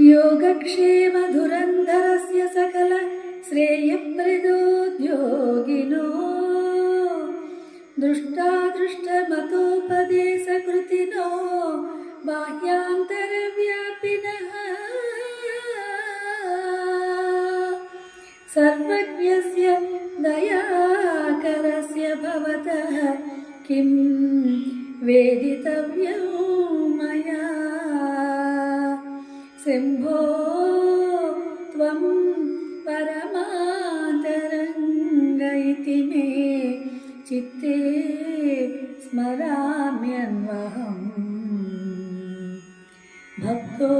योगक्षेमधुरन्धरस्य सकल श्रेयप्रदोद्योगिनो दृष्टादृष्टमतोपदेशकृतिनो बाह्यान्तरव्यापिनः सर्वज्ञस्य दयाकरस्य भवतः किं वेदितव्यं मया शम्भो त्वं परमान्तरङ्ग इति मे चित्ते स्मराम्यन्वहम् भक्तो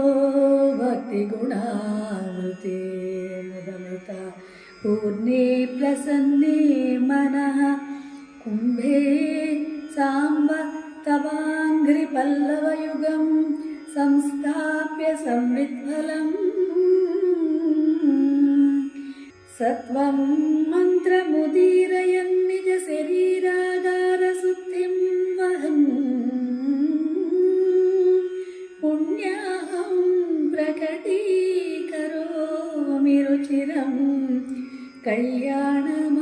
भक्तिगुणावृते मुदमिता पूर्णे प्रसन्ने मनः कुम्भे साम्ब तवाङ्घ्रिपल्लवयुगं संस्थाप्य संवित्फलम् सत्वं मन्त्रमुदीरयन् निज शरीरागारशुद्धिं वहन् पुण्याहं प्रकटीकरोमि रुचिरं कल्याणमापादयन्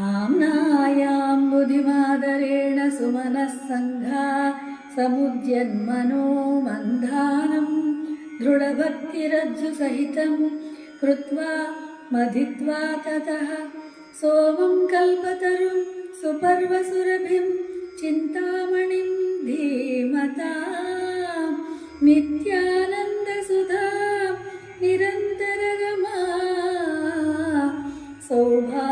आम्नायां बुद्धिमादरेण सुमनः सङ्घा समुद्यन्मनो मन्धानं दृढभक्तिरज्जुसहितं कृत्वा मथित्वा ततः सोमं कल्पतरुं सुपर्वसुरभिं चिन्तामणिं धीमता नित्यानन्दसुधा निरन्तररमा सौभा